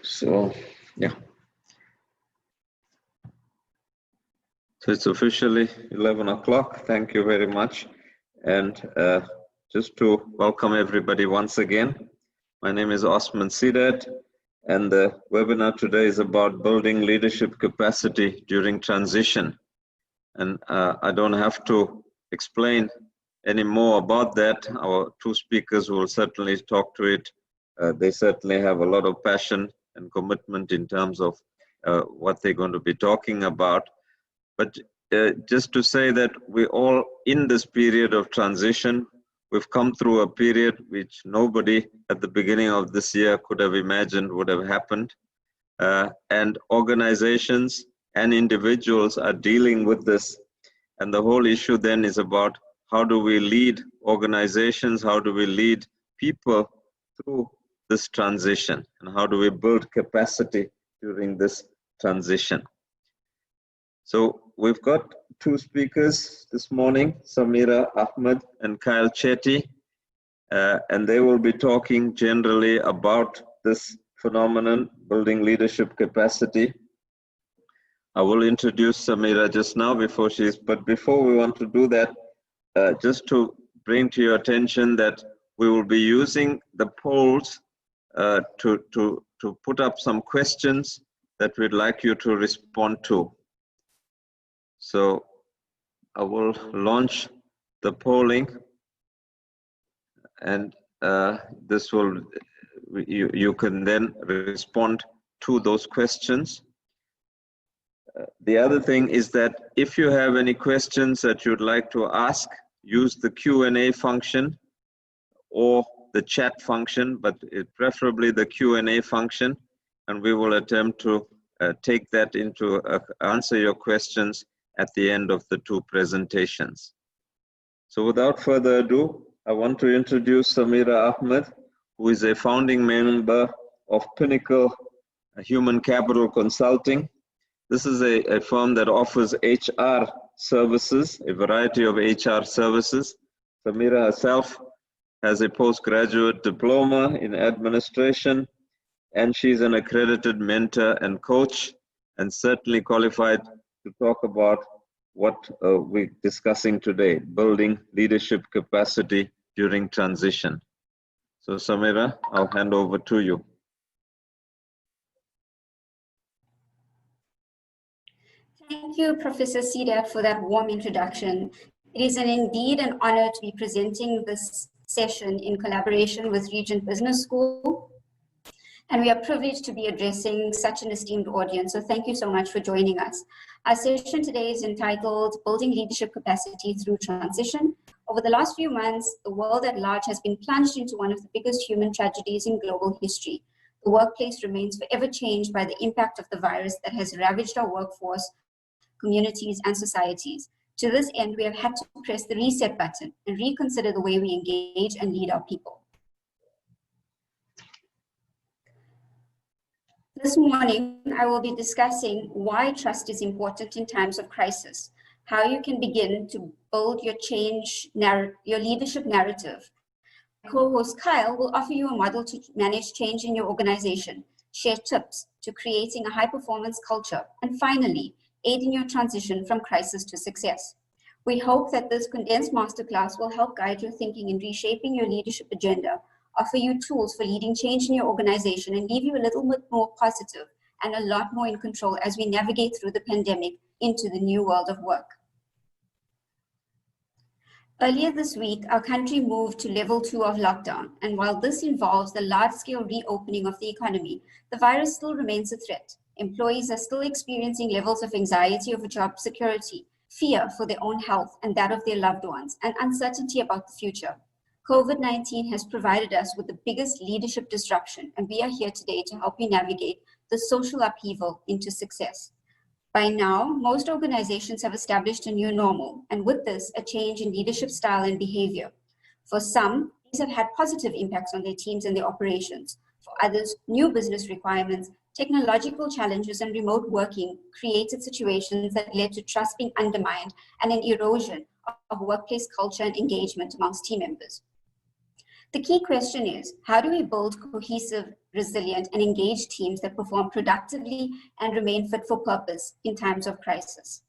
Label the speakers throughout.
Speaker 1: So, yeah. So it's officially 11 o'clock. Thank you very much. And just to welcome everybody once again, my name is Osman Sidat, and the webinar today is about building leadership capacity during transition. And I don't have to explain any more about that. Our two speakers will certainly talk to it. They certainly have a lot of passion and commitment in terms of what they're going to be talking about. But just to say that we're all in this period of transition. We've come through a period which nobody at the beginning of this year could have imagined would have happened. And organizations and individuals are dealing with this. And the whole issue then is about how do we lead organizations, how do we lead people through this transition, and how do we build capacity during this transition. So we've got two speakers this morning, Samira Ahmed and Kyle Chetty, and they will be talking generally about this phenomenon, building leadership capacity. I will introduce Samira just now but before we want to do that, just to bring to your attention that we will be using the polls to put up some questions that we'd like you to respond to. So I will launch the polling, and this will, you can then respond to those questions. The other thing is that if you have any questions that you'd like to ask, use the Q&A function or the chat function, but preferably the Q&A function, and we will attempt to take that into answer your questions at the end of the two presentations. So without further ado, I want to introduce Samira Ahmed, who is a founding member of Pinnacle Human Capital Consulting. This is a firm that offers HR services, a variety of HR services. Samira herself has a postgraduate diploma in administration, and she's an accredited mentor and coach, and certainly qualified to talk about what we're discussing today, building leadership capacity during transition. So Samira, I'll hand over to you.
Speaker 2: Thank you, Professor Sidat, for that warm introduction. It is indeed an honor to be presenting this session in collaboration with Regent Business School. And we are privileged to be addressing such an esteemed audience. So thank you so much for joining us. Our session today is entitled Building Leadership Capacity Through Transition. Over the last few months, the world at large has been plunged into one of the biggest human tragedies in global history. The workplace remains forever changed by the impact of the virus that has ravaged our workforce, communities, and societies. To this end, we have had to press the reset button and reconsider the way we engage and lead our people. This morning, I will be discussing why trust is important in times of crisis, how you can begin to build your leadership narrative. My co-host Kyle will offer you a model to manage change in your organization, share tips to creating a high-performance culture, and finally, aid in your transition from crisis to success. We hope that this condensed masterclass will help guide your thinking in reshaping your leadership agenda, offer you tools for leading change in your organization, and leave you a little bit more positive and a lot more in control as we navigate through the pandemic into the new world of work. Earlier this week, our country moved to level 2 of lockdown, and while this involves the large-scale reopening of the economy, the virus still remains a threat. Employees are still experiencing levels of anxiety over job security, fear for their own health and that of their loved ones, and uncertainty about the future. COVID-19 has provided us with the biggest leadership disruption, and we are here today to help you navigate the social upheaval into success. By now, most organizations have established a new normal, and with this, a change in leadership style and behavior. For some, these have had positive impacts on their teams and their operations. For others, new business requirements, technological challenges, and remote working created situations that led to trust being undermined and an erosion of workplace culture and engagement amongst team members. The key question is, how do we build cohesive, resilient, and engaged teams that perform productively and remain fit for purpose in times of crisis?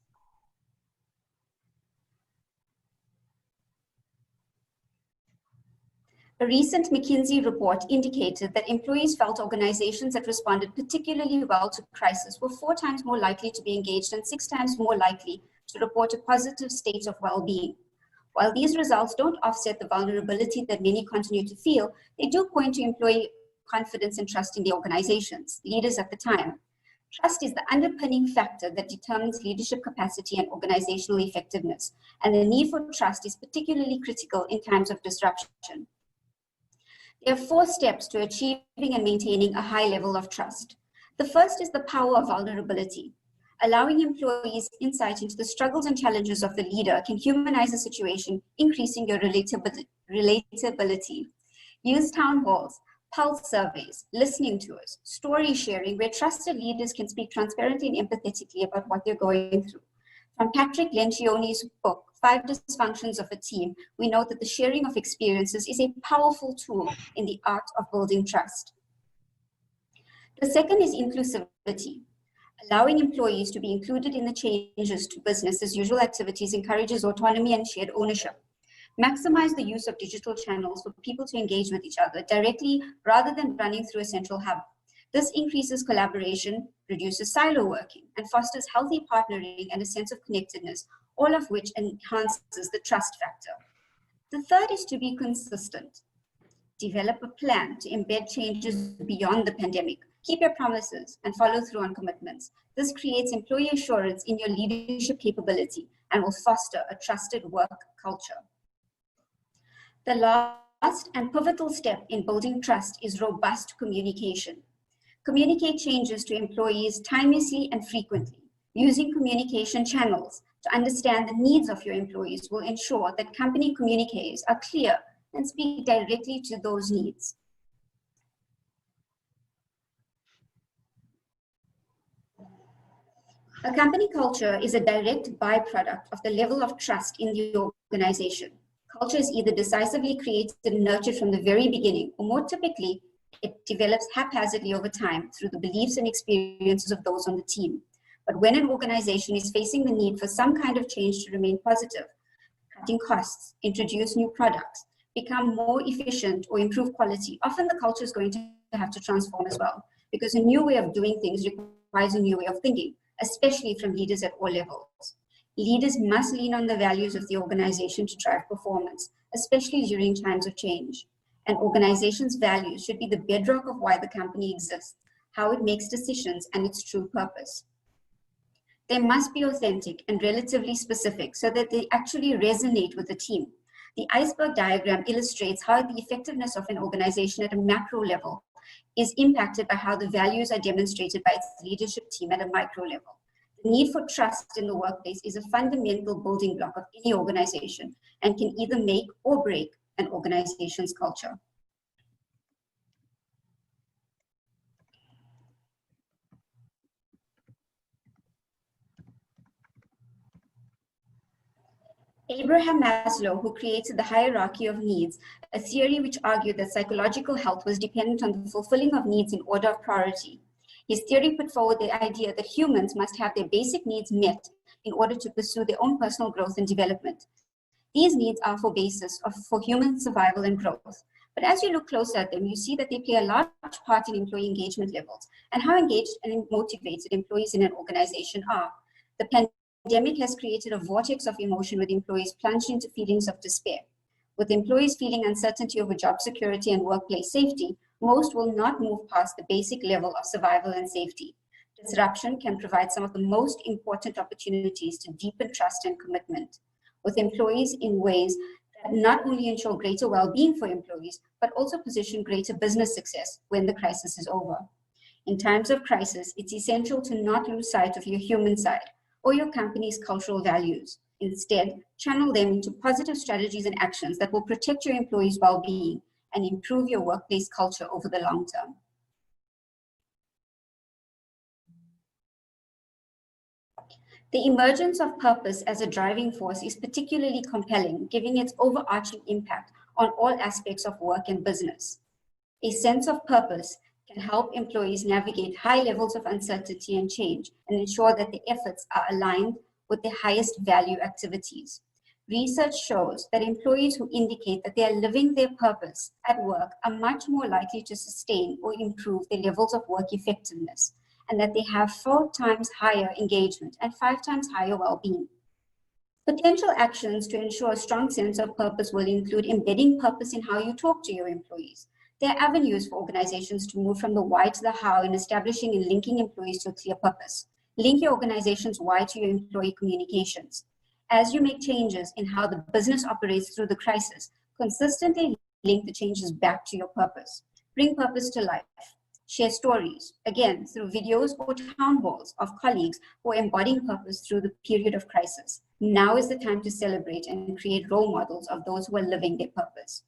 Speaker 2: A recent McKinsey report indicated that employees felt organizations that responded particularly well to crisis were 4 times more likely to be engaged and 6 times more likely to report a positive state of well-being. While these results don't offset the vulnerability that many continue to feel, they do point to employee confidence and trust in the organizations, leaders at the time. Trust is the underpinning factor that determines leadership capacity and organizational effectiveness, and the need for trust is particularly critical in times of disruption. There are 4 steps to achieving and maintaining a high level of trust. The first is the power of vulnerability. Allowing employees insight into the struggles and challenges of the leader can humanize the situation, increasing your relatability. Use town halls, pulse surveys, listening tours, story sharing, where trusted leaders can speak transparently and empathetically about what they're going through. From Patrick Lencioni's book, 5 Dysfunctions of a Team, we note that the sharing of experiences is a powerful tool in the art of building trust. The second is inclusivity. Allowing employees to be included in the changes to business as usual activities encourages autonomy and shared ownership. Maximize the use of digital channels for people to engage with each other directly rather than running through a central hub. This increases collaboration, reduces silo working, and fosters healthy partnering and a sense of connectedness, all of which enhances the trust factor. The third is to be consistent. Develop a plan to embed changes beyond the pandemic. Keep your promises and follow through on commitments. This creates employee assurance in your leadership capability and will foster a trusted work culture. The last and pivotal step in building trust is robust communication. Communicate changes to employees timelessly and frequently. Using communication channels to understand the needs of your employees will ensure that company communiques are clear and speak directly to those needs. A company culture is a direct byproduct of the level of trust in the organization. Culture is either decisively created and nurtured from the very beginning, or more typically, it develops haphazardly over time through the beliefs and experiences of those on the team. But when an organization is facing the need for some kind of change to remain positive, cutting costs, introduce new products, become more efficient, or improve quality, often the culture is going to have to transform as well, because a new way of doing things requires a new way of thinking, especially from leaders at all levels. Leaders must lean on the values of the organization to drive performance, especially during times of change. An organization's values should be the bedrock of why the company exists, how it makes decisions, and its true purpose. They must be authentic and relatively specific so that they actually resonate with the team. The iceberg diagram illustrates how the effectiveness of an organization at a macro level is impacted by how the values are demonstrated by its leadership team at a micro level. The need for trust in the workplace is a fundamental building block of any organization and can either make or break an organization's culture. Abraham Maslow, who created the hierarchy of needs, a theory which argued that psychological health was dependent on the fulfilling of needs in order of priority. His theory put forward the idea that humans must have their basic needs met in order to pursue their own personal growth and development. These needs are for basis for human survival and growth. But as you look closer at them, you see that they play a large part in employee engagement levels and how engaged and motivated employees in an organization are. The pandemic has created a vortex of emotion with employees plunged into feelings of despair. With employees feeling uncertainty over job security and workplace safety, most will not move past the basic level of survival and safety. Disruption can provide some of the most important opportunities to deepen trust and commitment with employees in ways that not only ensure greater well-being for employees, but also position greater business success when the crisis is over. In times of crisis, it's essential to not lose sight of your human side or your company's cultural values. Instead, channel them into positive strategies and actions that will protect your employees' well-being and improve your workplace culture over the long term. The emergence of purpose as a driving force is particularly compelling, given its overarching impact on all aspects of work and business. A sense of purpose can help employees navigate high levels of uncertainty and change and ensure that their efforts are aligned with their highest value activities. Research shows that employees who indicate that they are living their purpose at work are much more likely to sustain or improve their levels of work effectiveness, and that they have 4 times higher engagement and 5 times higher well-being. Potential actions to ensure a strong sense of purpose will include embedding purpose in how you talk to your employees. There are avenues for organizations to move from the why to the how in establishing and linking employees to a clear purpose. Link your organization's why to your employee communications. As you make changes in how the business operates through the crisis, consistently link the changes back to your purpose. Bring purpose to life. Share stories, again, through videos or town halls of colleagues who are embodying purpose through the period of crisis. Now is the time to celebrate and create role models of those who are living their purpose.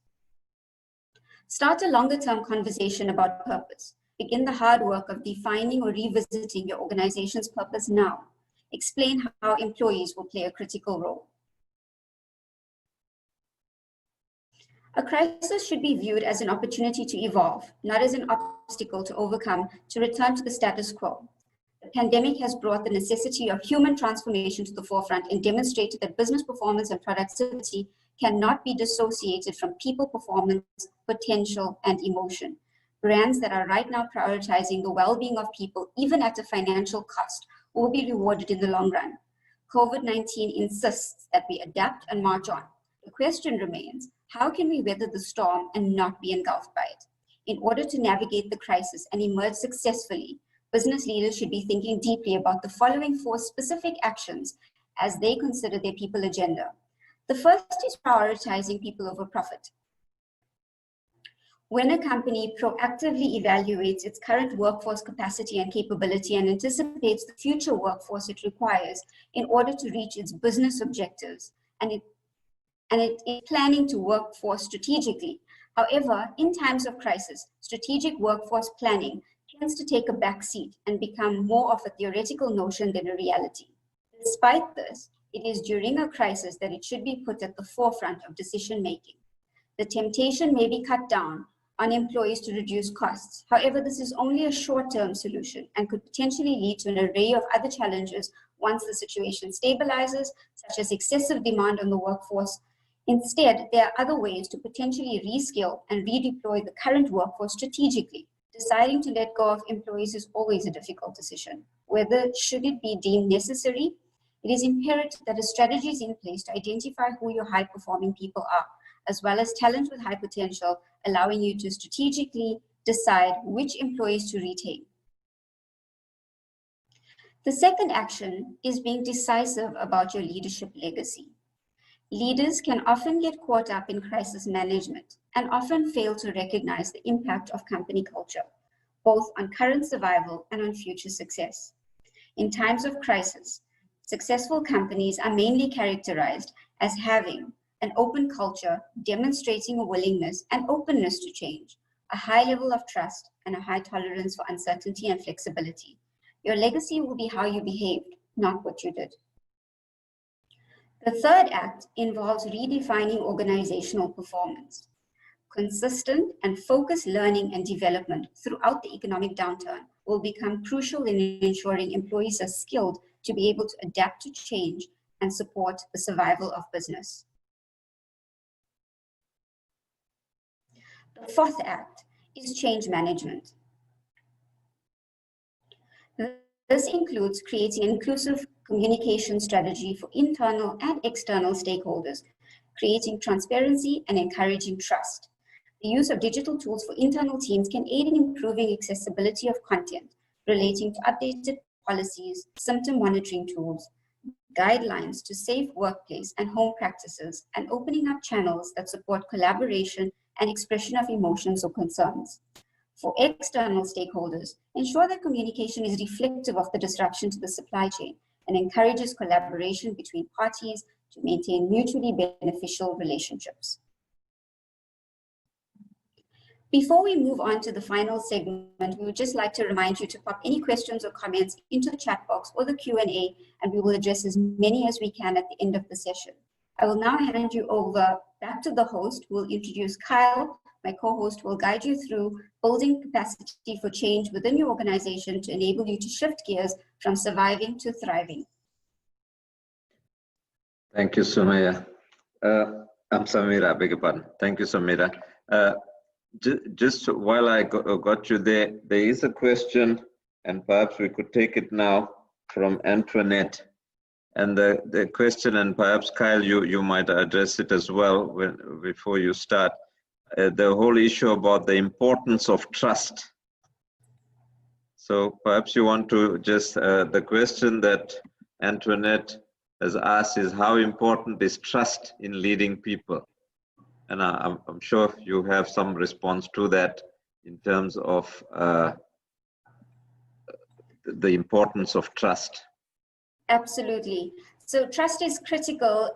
Speaker 2: Start a longer-term conversation about purpose. Begin the hard work of defining or revisiting your organization's purpose now. Explain how employees will play a critical role. A crisis should be viewed as an opportunity to evolve, not as an obstacle to overcome to return to the status quo. The pandemic has brought the necessity of human transformation to the forefront and demonstrated that business performance and productivity cannot be dissociated from people performance, potential, and emotion. Brands that are right now prioritizing the well-being of people, even at a financial cost, will be rewarded in the long run. COVID-19 insists that we adapt and march on. The question remains, how can we weather the storm and not be engulfed by it? In order to navigate the crisis and emerge successfully, business leaders should be thinking deeply about the following 4 specific actions as they consider their people agenda. The first is prioritizing people over profit. When a company proactively evaluates its current workforce capacity and capability and anticipates the future workforce it requires in order to reach its business objectives, and it is planning to workforce strategically. However, in times of crisis, strategic workforce planning tends to take a back seat and become more of a theoretical notion than a reality. Despite this, it is during a crisis that it should be put at the forefront of decision making. The temptation may be cut down on employees to reduce costs. However, this is only a short-term solution and could potentially lead to an array of other challenges once the situation stabilizes, such as excessive demand on the workforce. Instead, there are other ways to potentially reskill and redeploy the current workforce strategically. Deciding to let go of employees is always a difficult decision. Whether should it be deemed necessary, it is imperative that a strategy is in place to identify who your high-performing people are, as well as talent with high potential, allowing you to strategically decide which employees to retain. The second action is being decisive about your leadership legacy. Leaders can often get caught up in crisis management and often fail to recognize the impact of company culture, both on current survival and on future success. In times of crisis, successful companies are mainly characterized as having an open culture, demonstrating a willingness and openness to change, a high level of trust, and a high tolerance for uncertainty and flexibility. Your legacy will be how you behaved, not what you did. The third act involves redefining organizational performance. Consistent and focused learning and development throughout the economic downturn will become crucial in ensuring employees are skilled to be able to adapt to change and support the survival of business. The fourth act is change management. This includes creating an inclusive communication strategy for internal and external stakeholders, creating transparency and encouraging trust. The use of digital tools for internal teams can aid in improving accessibility of content relating to updated policies, symptom monitoring tools, guidelines to safe workplace and home practices, and opening up channels that support collaboration and expression of emotions or concerns. For external stakeholders, ensure that communication is reflective of the disruption to the supply chain and encourages collaboration between parties to maintain mutually beneficial relationships. Before we move on to the final segment, we would just like to remind you to pop any questions or comments into the chat box or the Q&A, and we will address as many as we can at the end of the session. I will now hand you over back to the host, who will introduce Kyle. My co-host will guide you through building capacity for change within your organization to enable you to shift gears from surviving to thriving.
Speaker 1: Thank you, Sumaya. I'm Samira, beg your pardon. Thank you, Samira. Just while I got you there, there is a question, and perhaps we could take it now from Antoinette. And the question, and perhaps Kyle, you might address it as well before you start, the whole issue about the importance of trust. So perhaps you want to just, the question that Antoinette has asked is, how important is trust in leading people? And I'm sure you have some response to that in terms of the importance of trust.
Speaker 2: Absolutely. So trust is critical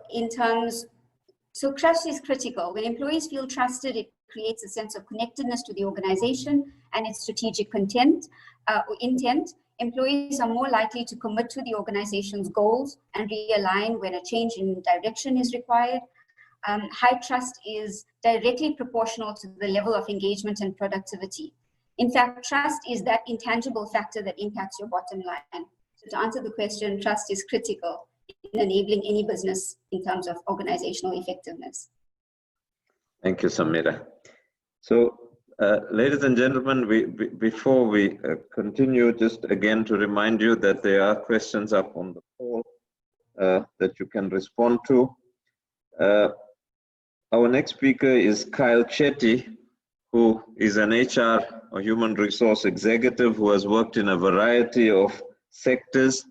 Speaker 2: trust is critical. When employees feel trusted, it creates a sense of connectedness to the organization and its strategic intent. Employees are more likely to commit to the organization's goals and realign when a change in direction is required. High trust is directly proportional to the level of engagement and productivity. In fact, trust is that intangible factor that impacts your bottom line. So to answer the question, trust is critical in enabling any business in terms of organizational effectiveness.
Speaker 1: Thank you, Samira. So, ladies and gentlemen, before we continue, just again to remind you that there are questions up on the poll that you can respond to. Our next speaker is Kyle Chetty, who is an HR or human resource executive who has worked in a variety of sectors.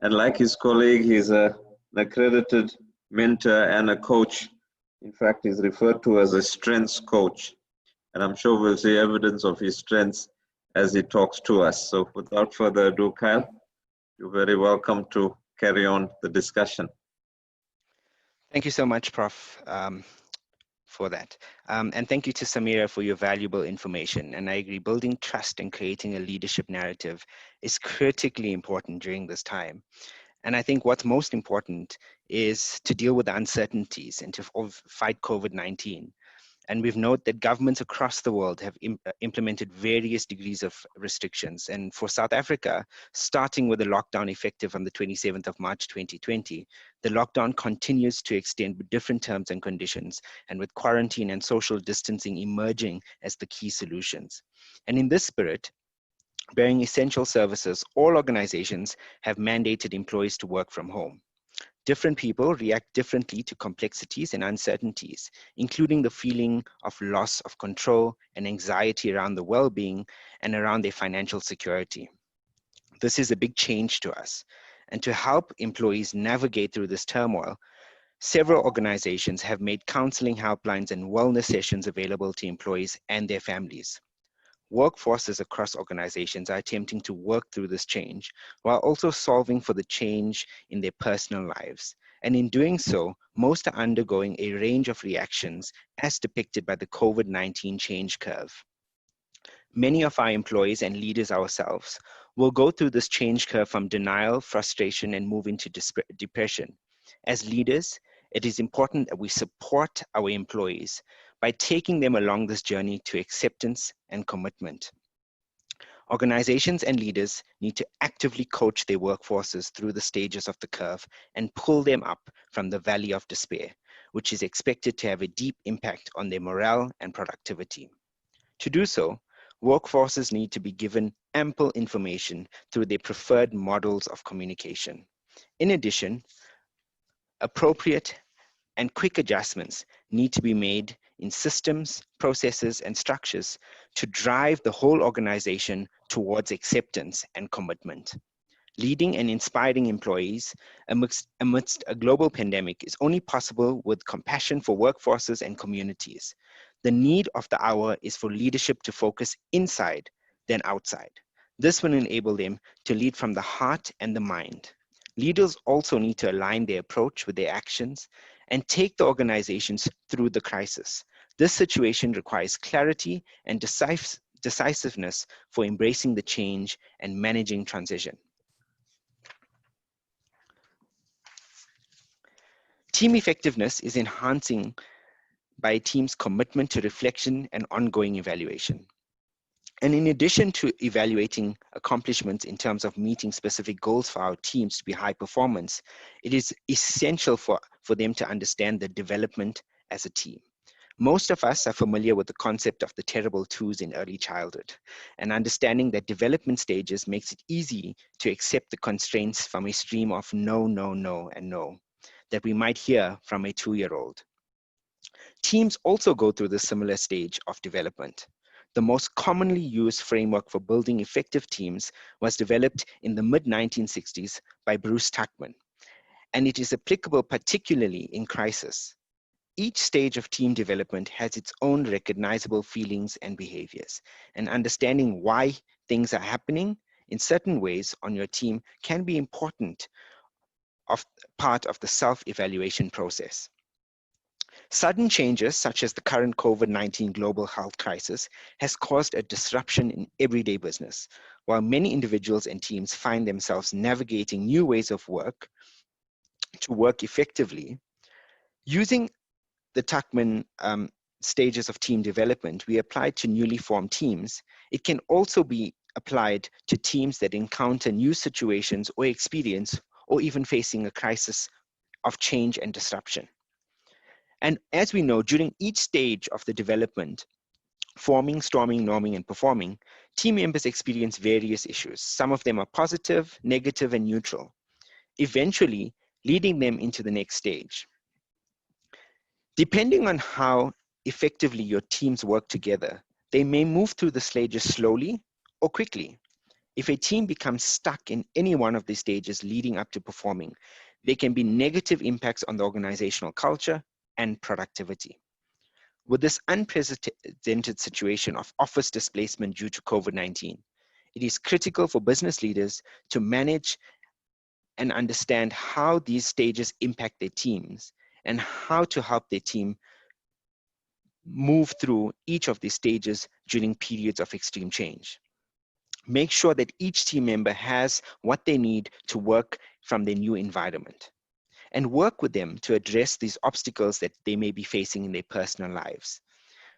Speaker 1: And like his colleague, he's an accredited mentor and a coach. In fact, he's referred to as a strengths coach. And I'm sure we'll see evidence of his strengths as he talks to us. So without further ado, Kyle, you're very welcome to carry on the discussion.
Speaker 3: Thank you so much, Prof, for that. And thank you to Samira for your valuable information. And I agree, building trust and creating a leadership narrative is critically important during this time. And I think what's most important is to deal with the uncertainties and to fight COVID-19. And we've noted that governments across the world have implemented various degrees of restrictions. And for South Africa, starting with the lockdown effective on the 27th of March 2020, the lockdown continues to extend with different terms and conditions, and with quarantine and social distancing emerging as the key solutions. And in this spirit, bearing essential services, all organizations have mandated employees to work from home. Different people react differently to complexities and uncertainties, including the feeling of loss of control and anxiety around the well-being and around their financial security. This is a big change to us. And to help employees navigate through this turmoil, several organizations have made counseling helplines and wellness sessions available to employees and their families. Workforces across organizations are attempting to work through this change while also solving for the change in their personal lives. And in doing so, most are undergoing a range of reactions as depicted by the COVID-19 change curve. Many of our employees and leaders ourselves will go through this change curve from denial, frustration, and move into depression. As leaders, it is important that we support our employees by taking them along this journey to acceptance and commitment. Organizations and leaders need to actively coach their workforces through the stages of the curve and pull them up from the valley of despair, which is expected to have a deep impact on their morale and productivity. To do so, workforces need to be given ample information through their preferred models of communication. In addition, appropriate and quick adjustments need to be made in systems, processes, and structures to drive the whole organization towards acceptance and commitment. Leading and inspiring employees amidst a global pandemic is only possible with compassion for workforces and communities. The need of the hour is for leadership to focus inside than outside. This will enable them to lead from the heart and the mind. Leaders also need to align their approach with their actions and take the organizations through the crisis. This situation requires clarity and decisiveness for embracing the change and managing transition. Team effectiveness is enhancing by a team's commitment to reflection and ongoing evaluation. And in addition to evaluating accomplishments in terms of meeting specific goals for our teams to be high performance, it is essential for them to understand the development as a team. Most of us are familiar with the concept of the terrible twos in early childhood, and understanding that development stages makes it easy to accept the constraints from a stream of no, no, no, and no that we might hear from a 2-year-old. Teams also go through the similar stage of development. The most commonly used framework for building effective teams was developed in the mid-1960s by Bruce Tuckman, and it is applicable particularly in crisis. Each stage of team development has its own recognizable feelings and behaviors, and understanding why things are happening in certain ways on your team can be important part of the self-evaluation process. Sudden changes, such as the current COVID-19 global health crisis, has caused a disruption in everyday business. While many individuals and teams find themselves navigating new ways of work to work effectively, using the Tuckman stages of team development we applied to newly formed teams, it can also be applied to teams that encounter new situations or experience or even facing a crisis of change and disruption. And as we know, during each stage of the development, forming, storming, norming, and performing, team members experience various issues. Some of them are positive, negative, and neutral, eventually leading them into the next stage. Depending on how effectively your teams work together, they may move through the stages slowly or quickly. If a team becomes stuck in any one of the stages leading up to performing, there can be negative impacts on the organizational culture and productivity. With this unprecedented situation of office displacement due to COVID-19, it is critical for business leaders to manage and understand how these stages impact their teams and how to help their team move through each of these stages during periods of extreme change. Make sure that each team member has what they need to work from their new environment, and work with them to address these obstacles that they may be facing in their personal lives.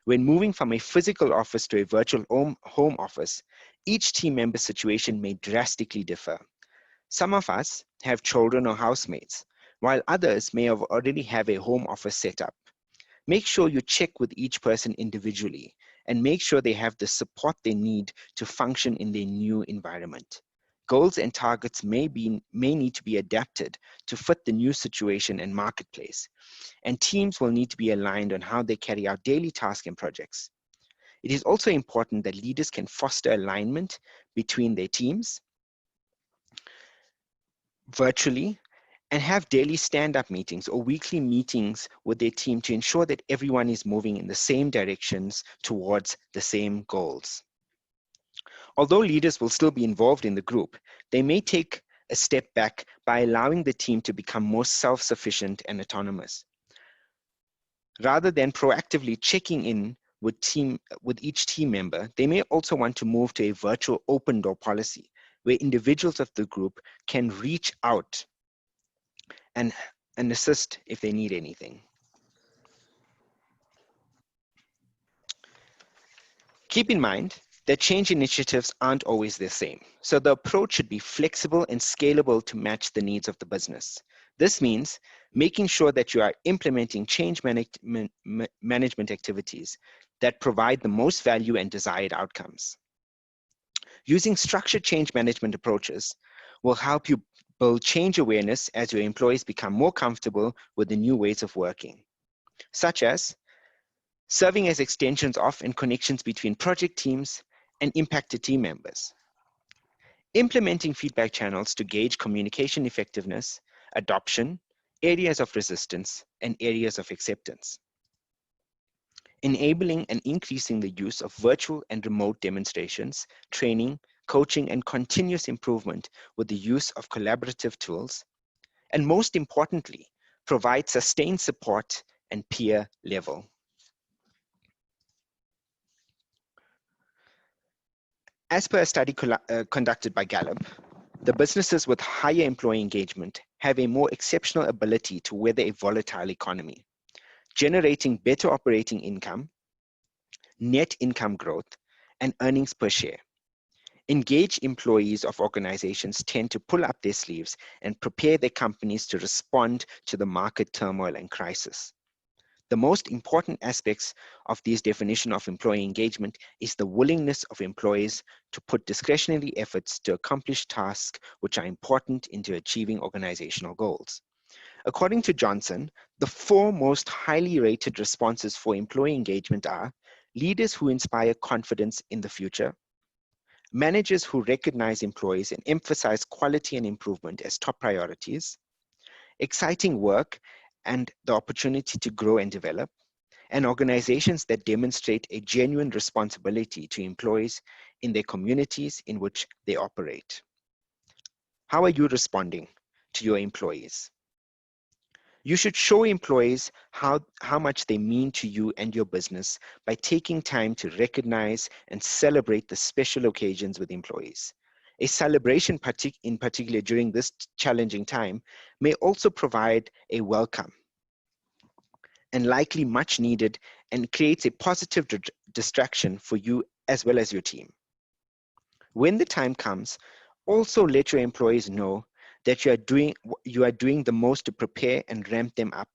Speaker 3: When moving from a physical office to a virtual home office, each team member's situation may drastically differ. Some of us have children or housemates, while others may already have a home office set up. Make sure you check with each person individually and make sure they have the support they need to function in their new environment. Goals and targets may need to be adapted to fit the new situation and marketplace, and teams will need to be aligned on how they carry out daily tasks and projects. It is also important that leaders can foster alignment between their teams virtually and have daily stand-up meetings or weekly meetings with their team to ensure that everyone is moving in the same directions towards the same goals. Although leaders will still be involved in the group, they may take a step back by allowing the team to become more self-sufficient and autonomous. Rather than proactively checking in with each team member, they may also want to move to a virtual open door policy where individuals of the group can reach out and assist if they need anything. Keep in mind that change initiatives aren't always the same, so the approach should be flexible and scalable to match the needs of the business. This means making sure that you are implementing change management activities that provide the most value and desired outcomes. Using structured change management approaches will help you build change awareness as your employees become more comfortable with the new ways of working, such as serving as extensions of and connections between project teams and impacted team members. Implementing feedback channels to gauge communication effectiveness, adoption, areas of resistance, and areas of acceptance. Enabling and increasing the use of virtual and remote demonstrations, training, coaching, and continuous improvement with the use of collaborative tools. And most importantly, provide sustained support and peer level. As per a study conducted by Gallup, the businesses with higher employee engagement have a more exceptional ability to weather a volatile economy, generating better operating income, net income growth, and earnings per share. Engaged employees of organizations tend to pull up their sleeves and prepare their companies to respond to the market turmoil and crisis. The most important aspects of this definition of employee engagement is the willingness of employees to put discretionary efforts to accomplish tasks which are important into achieving organizational goals. According to Johnson, the 4 most highly rated responses for employee engagement are leaders who inspire confidence in the future, managers who recognize employees and emphasize quality and improvement as top priorities, exciting work and the opportunity to grow and develop, and organizations that demonstrate a genuine responsibility to employees in their communities in which they operate. How are you responding to your employees? You should show employees how much they mean to you and your business by taking time to recognize and celebrate the special occasions with employees. A celebration in particular during this challenging time may also provide a welcome and likely much needed and creates a positive distraction for you as well as your team. When the time comes, also let your employees know that you are doing the most to prepare and ramp them up,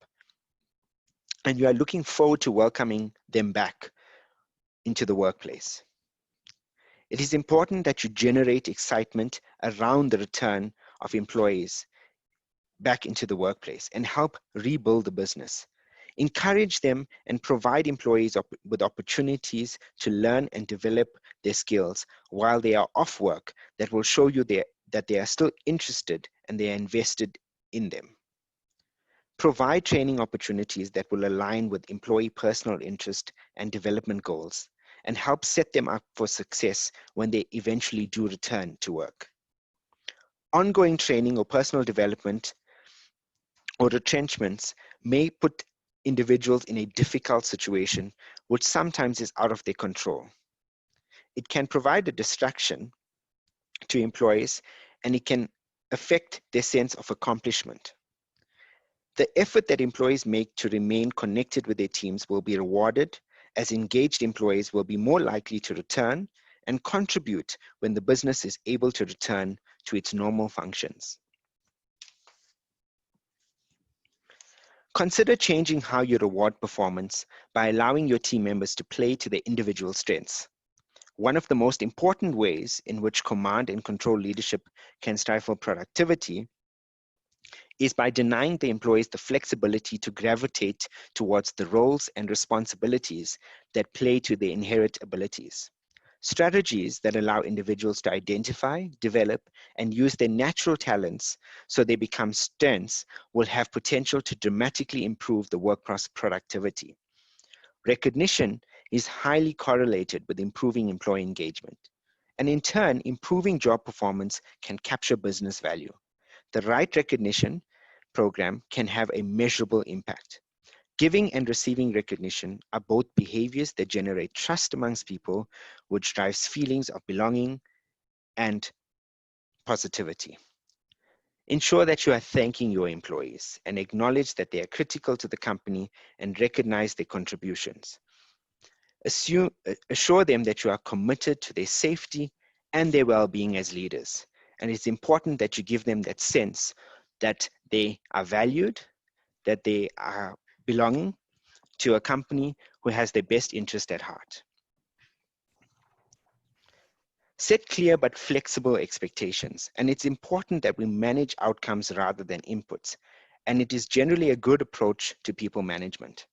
Speaker 3: and you are looking forward to welcoming them back into the workplace. It is important that you generate excitement around the return of employees back into the workplace and help rebuild the business. Encourage them and provide employees with opportunities to learn and develop their skills while they are off work that will show you that they are still interested and they are invested in them. Provide training opportunities that will align with employee personal interest and development goals and help set them up for success when they eventually do return to work. Ongoing training or personal development or retrenchments may put individuals in a difficult situation, which sometimes is out of their control. It can provide a distraction to employees and it can affect their sense of accomplishment. The effort that employees make to remain connected with their teams will be rewarded, as engaged employees will be more likely to return and contribute when the business is able to return to its normal functions. Consider changing how you reward performance by allowing your team members to play to their individual strengths. One of the most important ways in which command and control leadership can stifle productivity is by denying the employees the flexibility to gravitate towards the roles and responsibilities that play to their inherent abilities. Strategies that allow individuals to identify, develop, and use their natural talents so they become strengths will have potential to dramatically improve the workforce productivity. Recognition is highly correlated with improving employee engagement, and in turn, improving job performance can capture business value. The right recognition program can have a measurable impact. Giving and receiving recognition are both behaviors that generate trust amongst people, which drives feelings of belonging and positivity. Ensure that you are thanking your employees and acknowledge that they are critical to the company and recognize their contributions. Assure them that you are committed to their safety and their well-being as leaders. And it's important that you give them that sense that they are valued, that they are belonging to a company who has their best interest at heart. Set clear but flexible expectations, and it's important that we manage outcomes rather than inputs, and it is generally a good approach to people management.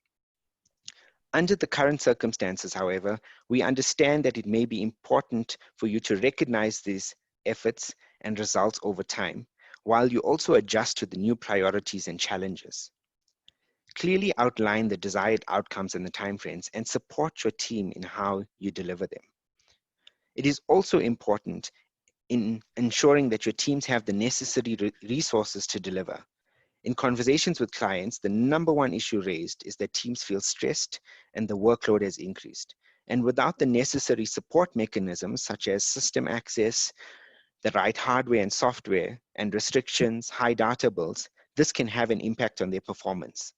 Speaker 3: Under the current circumstances, however, we understand that it may be important for you to recognize these efforts and results over time, while you also adjust to the new priorities and challenges. Clearly outline the desired outcomes and the timeframes and support your team in how you deliver them. It is also important in ensuring that your teams have the necessary resources to deliver. In conversations with clients, the number one issue raised is that teams feel stressed and the workload has increased. And without the necessary support mechanisms such as system access, the right hardware and software, and restrictions, high data bills, this can have an impact on their performance.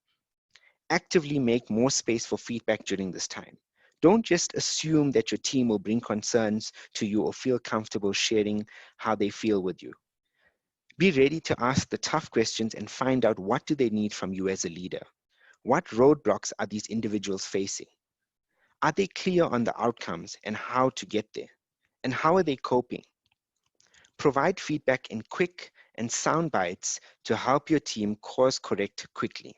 Speaker 3: Actively make more space for feedback during this time. Don't just assume that your team will bring concerns to you or feel comfortable sharing how they feel with you. Be ready to ask the tough questions and find out what do they need from you as a leader. What roadblocks are these individuals facing? Are they clear on the outcomes and how to get there? And how are they coping? Provide feedback in quick and sound bites to help your team course correct quickly.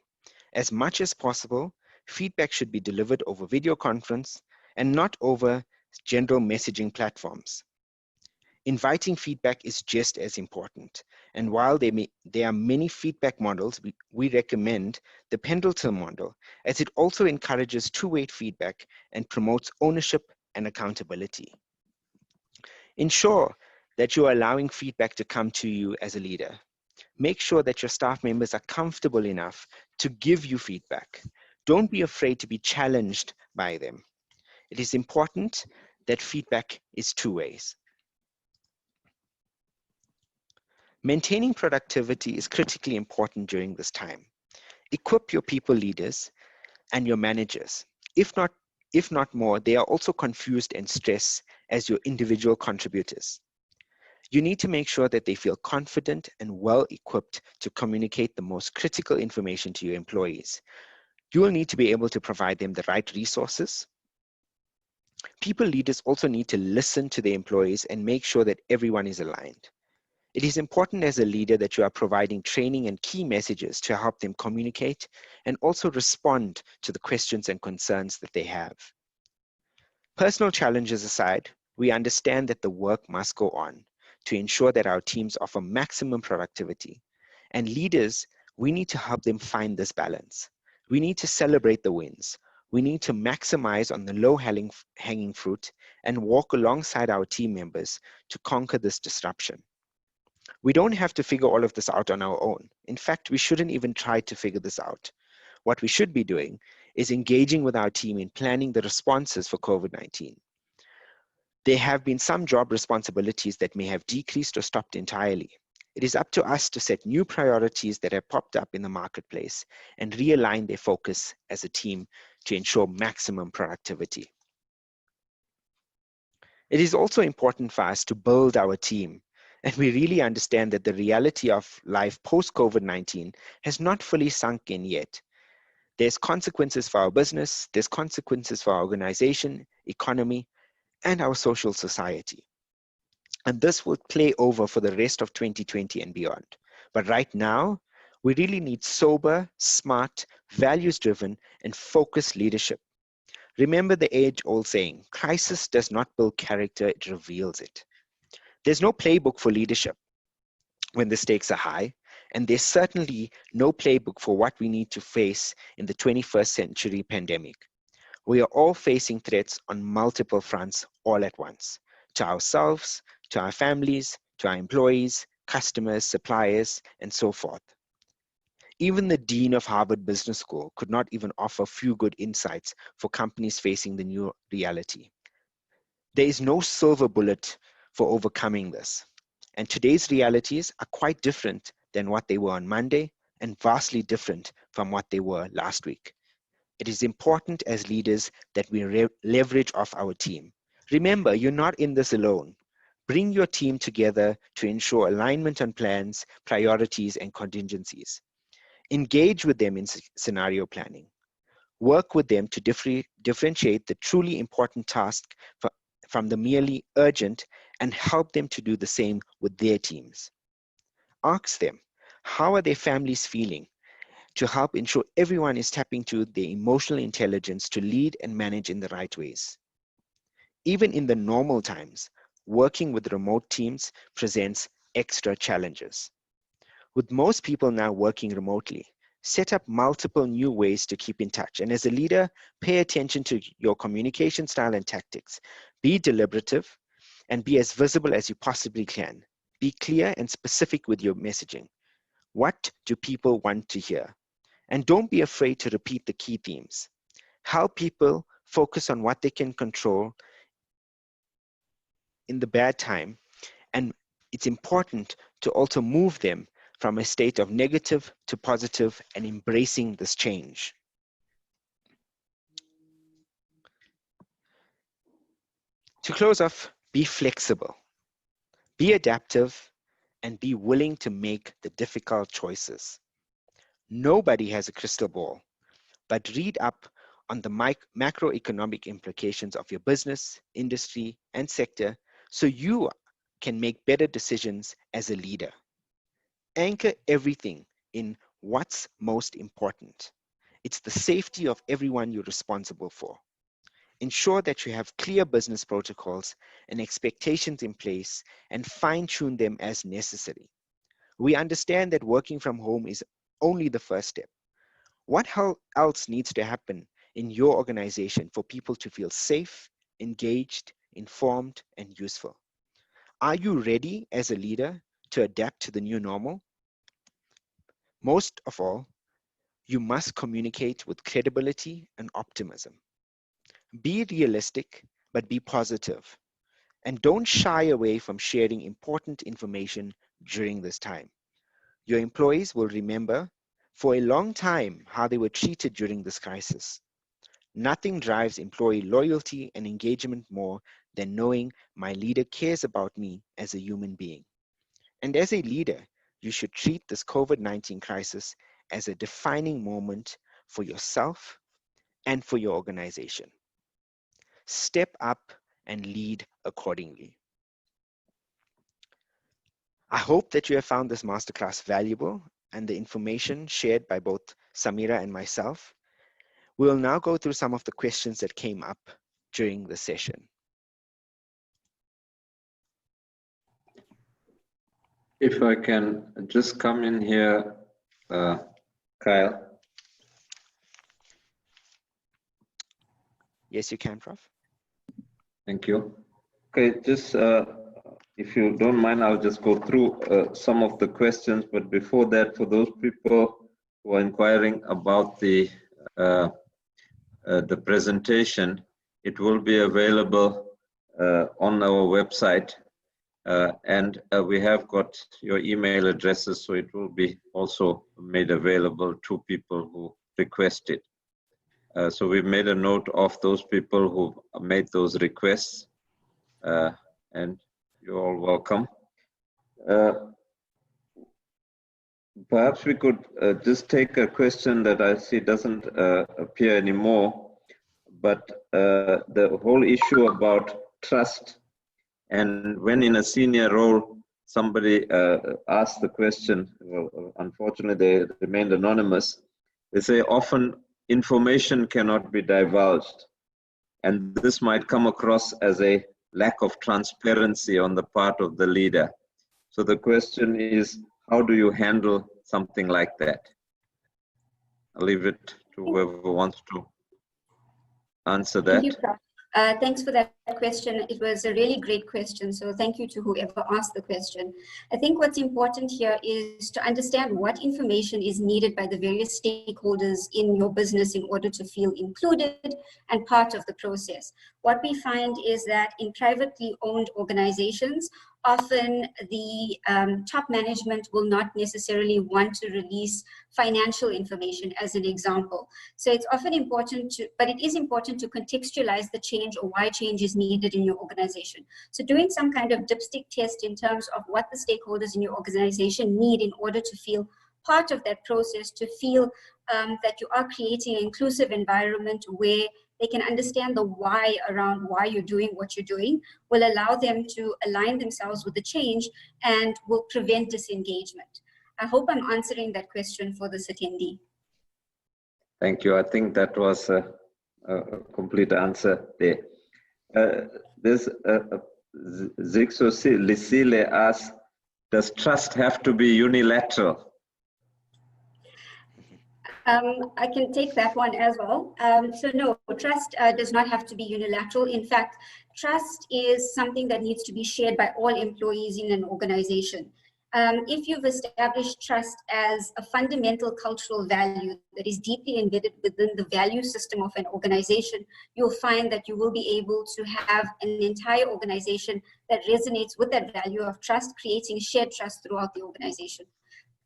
Speaker 3: As much as possible, feedback should be delivered over video conference and not over general messaging platforms. Inviting feedback is just as important. And while there are many feedback models, we recommend the Pendleton model, as it also encourages two-way feedback and promotes ownership and accountability. Ensure that you are allowing feedback to come to you as a leader. Make sure that your staff members are comfortable enough to give you feedback. Don't be afraid to be challenged by them. It is important that feedback is two ways. Maintaining productivity is critically important during this time. Equip your people leaders and your managers. If not more, they are also confused and stressed as your individual contributors. You need to make sure that they feel confident and well equipped to communicate the most critical information to your employees. You will need to be able to provide them the right resources. People leaders also need to listen to their employees and make sure that everyone is aligned. It is important as a leader that you are providing training and key messages to help them communicate and also respond to the questions and concerns that they have. Personal challenges aside, we understand that the work must go on to ensure that our teams offer maximum productivity. And leaders, we need to help them find this balance. We need to celebrate the wins. We need to maximize on the low-hanging fruit and walk alongside our team members to conquer this disruption. We don't have to figure all of this out on our own. In fact, we shouldn't even try to figure this out. What we should be doing is engaging with our team in planning the responses for COVID-19. There have been some job responsibilities that may have decreased or stopped entirely. It is up to us to set new priorities that have popped up in the marketplace and realign their focus as a team to ensure maximum productivity. It is also important for us to build our team, and we really understand that the reality of life post-COVID-19 has not fully sunk in yet. There's consequences for our business, there's consequences for our organization, economy, and our social society. And this will play over for the rest of 2020 and beyond. But right now, we really need sober, smart, values-driven, and focused leadership. Remember the age-old saying, crisis does not build character, it reveals it. There's no playbook for leadership when the stakes are high, and there's certainly no playbook for what we need to face in the 21st century pandemic. We are all facing threats on multiple fronts all at once, to ourselves, to our families, to our employees, customers, suppliers, and so forth. Even the Dean of Harvard Business School could not even offer few good insights for companies facing the new reality. There is no silver bullet for overcoming this. And today's realities are quite different than what they were on Monday and vastly different from what they were last week. It is important as leaders that we leverage off our team. Remember, you're not in this alone. Bring your team together to ensure alignment on plans, priorities, and contingencies. Engage with them in scenario planning. Work with them to differentiate the truly important task from the merely urgent and help them to do the same with their teams. Ask them, how are their families feeling, to help ensure everyone is tapping into their emotional intelligence to lead and manage in the right ways. Even in the normal times, working with remote teams presents extra challenges. With most people now working remotely, set up multiple new ways to keep in touch. And as a leader, pay attention to your communication style and tactics. Be deliberative and be as visible as you possibly can. Be clear and specific with your messaging. What do people want to hear? And don't be afraid to repeat the key themes. Help people focus on what they can control in the bad time and it's important to also move them from a state of negative to positive and embracing this change. To close off, be flexible, be adaptive, and be willing to make the difficult choices. Nobody has a crystal ball, but read up on the macroeconomic implications of your business, industry, and sector so you can make better decisions as a leader. Anchor everything in what's most important. It's the safety of everyone you're responsible for. Ensure that you have clear business protocols and expectations in place and fine-tune them as necessary. We understand that working from home is only the first step. What else needs to happen in your organization for people to feel safe, engaged, informed, and useful? Are you ready as a leader to adapt to the new normal? Most of all, you must communicate with credibility and optimism. Be realistic, but be positive. And don't shy away from sharing important information during this time. Your employees will remember for a long time how they were treated during this crisis. Nothing drives employee loyalty and engagement more than knowing my leader cares about me as a human being. And as a leader, you should treat this COVID-19 crisis as a defining moment for yourself and for your organization. Step up and lead accordingly. I hope that you have found this masterclass valuable and the information shared by both Samira and myself. We will now go through some of the questions that came up during the session.
Speaker 1: If I can just come in here, Kyle.
Speaker 3: Yes, you can, Prof.
Speaker 1: Thank you. Okay, just if you don't mind, I'll just go through some of the questions. But before that, for those people who are inquiring about the presentation, it will be available on our website. And we have got your email addresses, so it will be also made available to people who request it. So we've made a note of those people who made those requests, and you're all welcome. Perhaps we could just take a question that I see doesn't appear anymore, but the whole issue about trust. And when in a senior role, somebody asked the question, well, unfortunately they remained anonymous. They say often information cannot be divulged. And this might come across as a lack of transparency on the part of the leader. So the question is, how do you handle something like that? I'll leave it to whoever wants to answer that.
Speaker 2: Thank you, Prof. Thanks for that question. It was a really great question. So thank you to whoever asked the question. I think what's important here is to understand what information is needed by the various stakeholders in your business in order to feel included and part of the process. What we find is that in privately owned organizations, often the top management will not necessarily want to release financial information as an example. So it's often important to, but it is important to contextualize the change or why change is needed in your organization. So doing some kind of dipstick test in terms of what the stakeholders in your organization need in order to feel part of that process, to feel that you are creating an inclusive environment where they can understand the why around why you're doing what you're doing, will allow them to align themselves with the change and will prevent disengagement. I hope I'm answering that question for this attendee.
Speaker 1: Thank you. I think that was a complete answer there. There's Zixo Lisile asks, does trust have to be unilateral?
Speaker 2: I can take that one as well. So no, trust does not have to be unilateral. In fact, trust is something that needs to be shared by all employees in an organization. If you've established trust as a fundamental cultural value that is deeply embedded within the value system of an organization, you'll find that you will be able to have an entire organization that resonates with that value of trust, creating shared trust throughout the organization.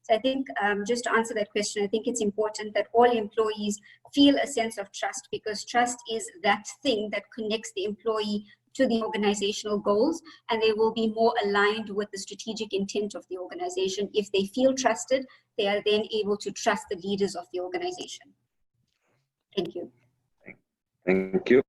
Speaker 2: So I think just to answer that question, I think it's important that all employees feel a sense of trust, because trust is that thing that connects the employee to the organizational goals, and they will be more aligned with the strategic intent of the organization. If they feel trusted, they are then able to trust the leaders of the organization. Thank you.
Speaker 1: Thank you.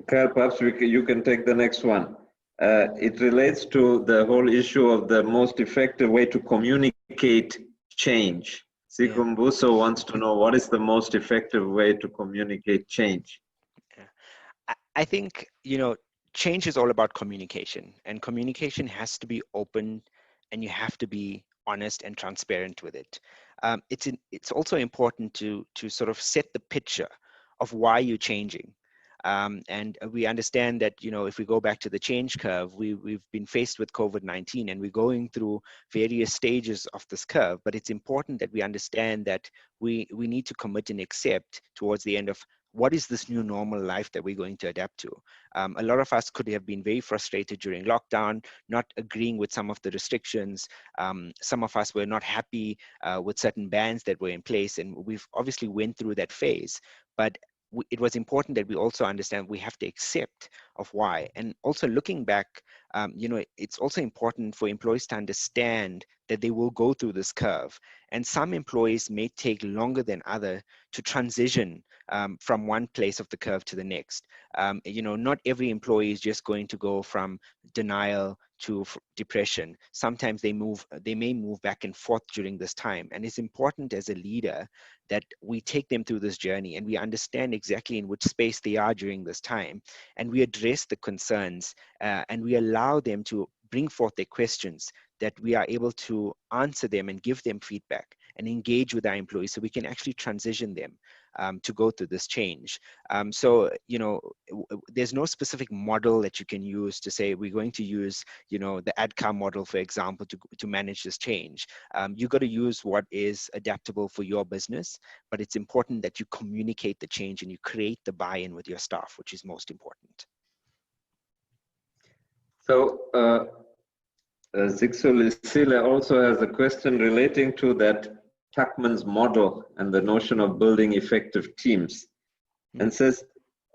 Speaker 1: Kyle, perhaps you can take the next one. It relates to the whole issue of the most effective way to communicate change. Sikumbuso wants to know, what is the most effective way to communicate change?
Speaker 3: I think, change is all about communication, and communication has to be open, and you have to be honest and transparent with it. It's also important to sort of set the picture of why you're changing. And we understand that, if we go back to the change curve, we've been faced with COVID-19, and we're going through various stages of this curve, but it's important that we understand that we need to commit and accept towards the end of what is this new normal life that we're going to adapt to. A lot of us could have been very frustrated during lockdown, not agreeing with some of the restrictions. Some of us were not happy with certain bans that were in place, and we've obviously went through that phase. But it was important that we also understand we have to accept of why. And also looking back, it's also important for employees to understand that they will go through this curve. And some employees may take longer than others to transition from one place of the curve to the next. Not every employee is just going to go from denial to depression. Sometimes they may move back and forth during this time. And it's important as a leader that we take them through this journey and we understand exactly in which space they are during this time. And we address the concerns and we allow them to bring forth their questions, that we are able to answer them and give them feedback and engage with our employees so we can actually transition them to go through this change. There's no specific model that you can use to say we're going to use, the ADKAR model, for example, to manage this change. You got to use what is adaptable for your business, but it's important that you communicate the change and you create the buy-in with your staff, which is most important.
Speaker 1: So, Zixolisile also has a question relating to that Tuckman's model and the notion of building effective teams, and says,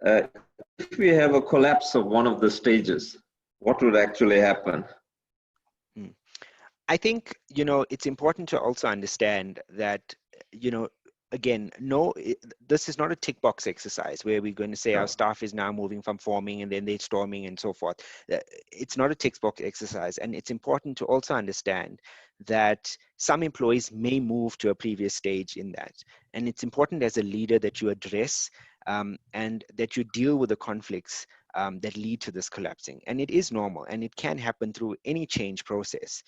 Speaker 1: if we have a collapse of one of the stages, what would actually happen?
Speaker 3: I think, it's important to also understand that, again, this is not a tick box exercise where we're going to say our staff is now moving from forming and then they're storming and so forth. It's not a tick box exercise. And it's important to also understand that some employees may move to a previous stage in that. And it's important as a leader that you address and that you deal with the conflicts that lead to this collapsing. And it is normal and it can happen through any change process.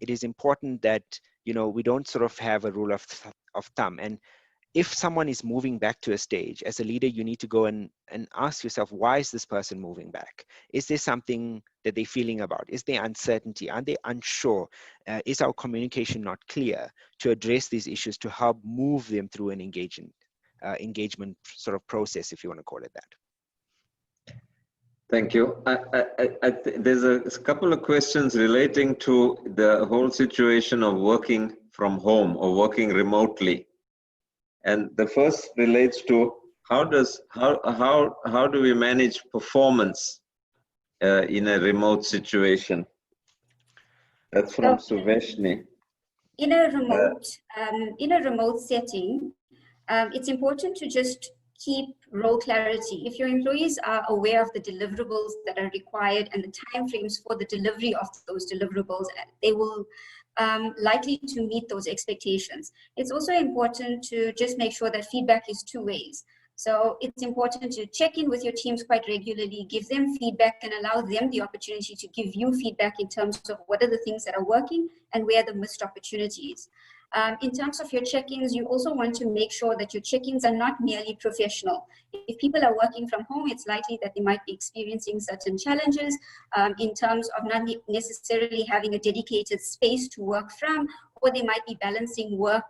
Speaker 3: It is important that, we don't sort of have a rule of thumb. And if someone is moving back to a stage, as a leader, you need to go and ask yourself, why is this person moving back? Is there something that they're feeling about? Is there uncertainty? Are they unsure? Is our communication not clear to address these issues to help move them through an engagement sort of process, if you want to call it that?
Speaker 1: Thank you. There's a couple of questions relating to the whole situation of working from home or working remotely. And the first relates to how do we manage performance in a remote situation? That's from Suveshni.
Speaker 2: In a remote setting, it's important to just keep role clarity. If your employees are aware of the deliverables that are required and the timeframes for the delivery of those deliverables, they will likely to meet those expectations. It's also important to just make sure that feedback is two ways. So it's important to check in with your teams quite regularly, give them feedback and allow them the opportunity to give you feedback in terms of what are the things that are working and where are the missed opportunities. In terms of your check-ins, you also want to make sure that your check-ins are not merely professional. If people are working from home, it's likely that they might be experiencing certain challenges in terms of not necessarily having a dedicated space to work from, or they might be balancing work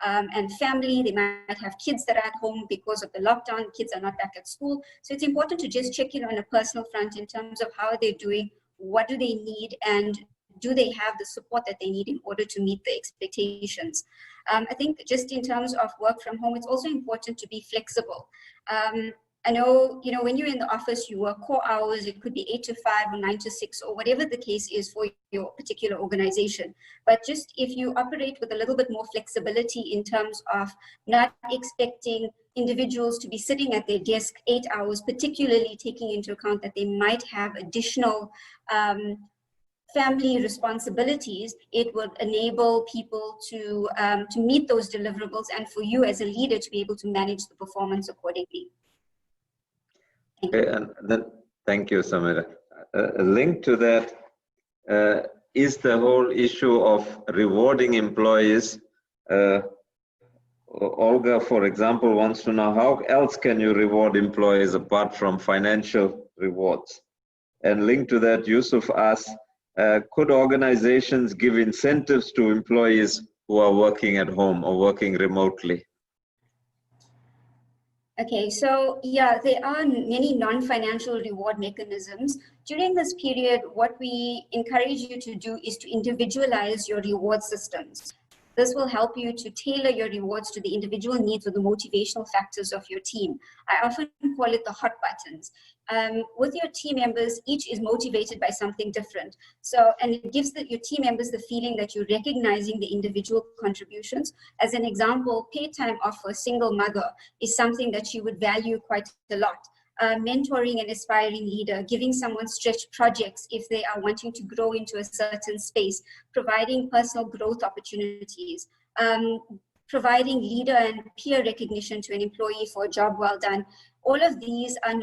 Speaker 2: and family. They might have kids that are at home because of the lockdown. Kids are not back at school. So it's important to just check in on a personal front in terms of how they're doing, what do they need, and do they have the support that they need in order to meet the expectations. I think just in terms of work from home, it's also important to be flexible. I know, when you're in the office, you work core hours. It could be 8 to 5 or 9 to 6 or whatever the case is for your particular organization. But just if you operate with a little bit more flexibility in terms of not expecting individuals to be sitting at their desk 8 hours, particularly taking into account that they might have additional family responsibilities, it would enable people to meet those deliverables, and for you as a leader to be able to manage the performance accordingly.
Speaker 1: Okay, and then thank you, Samira. A link to that is the whole issue of rewarding employees. Olga, for example, wants to know how else can you reward employees apart from financial rewards? And linked to that, Yusuf asks, could organizations give incentives to employees who are working at home or working remotely?
Speaker 2: Okay, so yeah, there are many non-financial reward mechanisms. During this period, what we encourage you to do is to individualize your reward systems. This will help you to tailor your rewards to the individual needs or the motivational factors of your team. I often call it the hot buttons. With your team members, each is motivated by something different. So, and it gives your team members the feeling that you're recognizing the individual contributions. As an example, paid time off for a single mother is something that she would value quite a lot. Mentoring an aspiring leader, giving someone stretch projects if they are wanting to grow into a certain space, providing personal growth opportunities, providing leader and peer recognition to an employee for a job well done. All of these are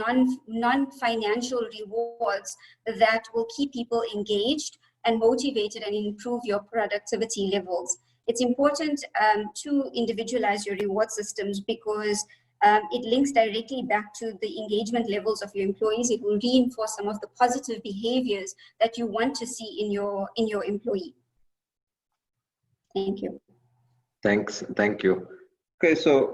Speaker 2: non-financial rewards that will keep people engaged and motivated and improve your productivity levels. It's important to individualize your reward systems because it links directly back to the engagement levels of your employees. It will reinforce some of the positive behaviors that you want to see in your employee. Thank you.
Speaker 1: Thanks, thank you. Okay, so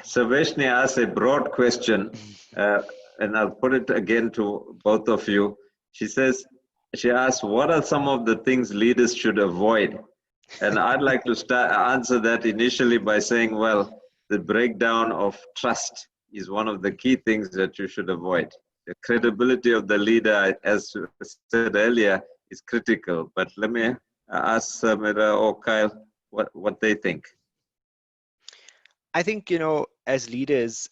Speaker 1: Saveshni asked a broad question, and I'll put it again to both of you. She asked, what are some of the things leaders should avoid? And I'd like to answer that initially by saying, well, the breakdown of trust is one of the key things that you should avoid. The credibility of the leader, as said earlier, is critical. But let me ask Samira or Kyle what they think.
Speaker 3: I think, as leaders,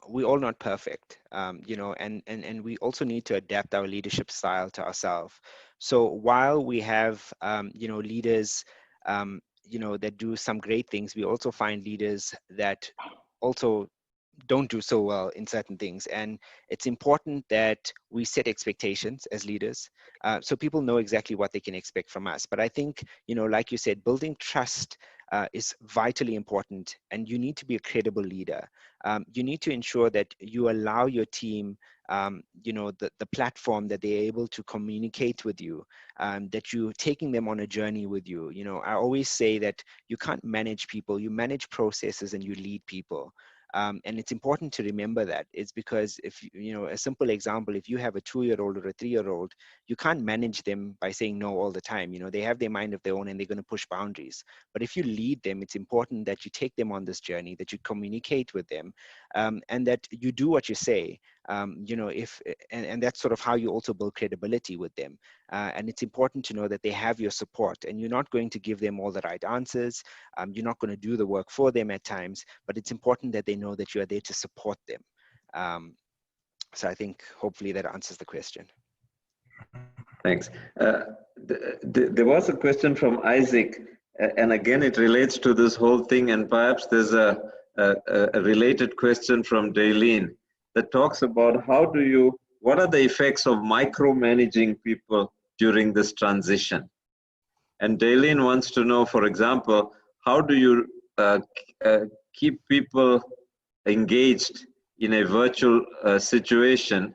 Speaker 3: we're all not perfect, and we also need to adapt our leadership style to ourselves. So while we have, leaders, that do some great things, we also find leaders that also don't do so well in certain things. And it's important that we set expectations as leaders so people know exactly what they can expect from us. But I think, like you said, building trust is vitally important, and you need to be a credible leader. You need to ensure that you allow your team the platform that they're able to communicate with you, that you're taking them on a journey with you. I always say that you can't manage people, you manage processes and you lead people. And it's important to remember that. It's because if, a simple example, if you have a 2-year-old or a 3-year-old, you can't manage them by saying no all the time. They have their mind of their own and they're going to push boundaries. But if you lead them, it's important that you take them on this journey, that you communicate with them, and that you do what you say. And that's sort of how you also build credibility with them. And it's important to know that they have your support, and you're not going to give them all the right answers. You're not going to do the work for them at times, but it's important that they know that you are there to support them. So I think hopefully that answers the question.
Speaker 1: Thanks. There was a question from Isaac, and again, it relates to this whole thing, and perhaps there's a related question from Daylene that talks about what are the effects of micromanaging people during this transition? And Daleen wants to know, for example, how do you keep people engaged in a virtual situation,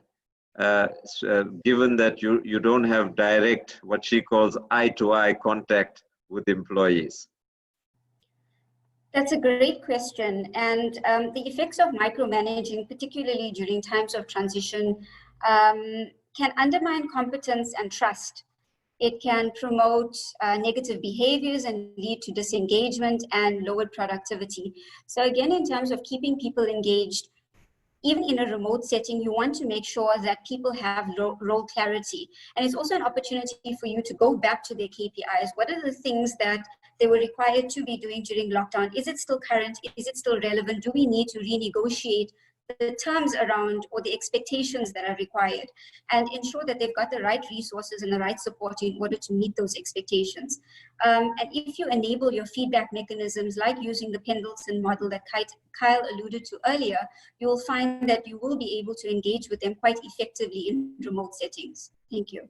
Speaker 1: given that you don't have direct, what she calls eye-to-eye contact with employees?
Speaker 2: That's a great question. And the effects of micromanaging, particularly during times of transition, can undermine competence and trust. It can promote negative behaviors and lead to disengagement and lowered productivity. So again, in terms of keeping people engaged, even in a remote setting, you want to make sure that people have role clarity. And it's also an opportunity for you to go back to their KPIs. What are the things that they were required to be doing during lockdown? Is it still current? Is it still relevant? Do we need to renegotiate the terms around or the expectations that are required, and ensure that they've got the right resources and the right support in order to meet those expectations? And if you enable your feedback mechanisms, like using the Pendleton model that Kyle alluded to earlier, you will find that you will be able to engage with them quite effectively in remote settings. Thank you.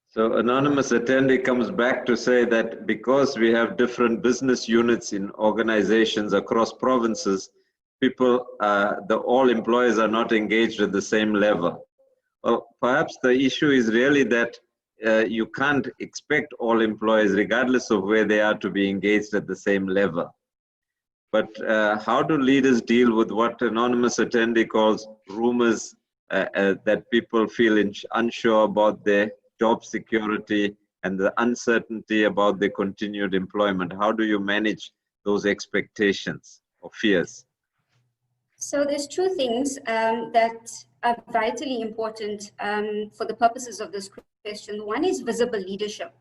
Speaker 1: So anonymous attendee comes back to say that because we have different business units in organizations across provinces, people, all employees are not engaged at the same level. Well, perhaps the issue is really that you can't expect all employees, regardless of where they are, to be engaged at the same level. But how do leaders deal with what anonymous attendee calls rumors that people feel unsure about their job security and the uncertainty about their continued employment? How do you manage those expectations or fears?
Speaker 2: So there's two things that are vitally important for the purposes of this question. One is visible leadership.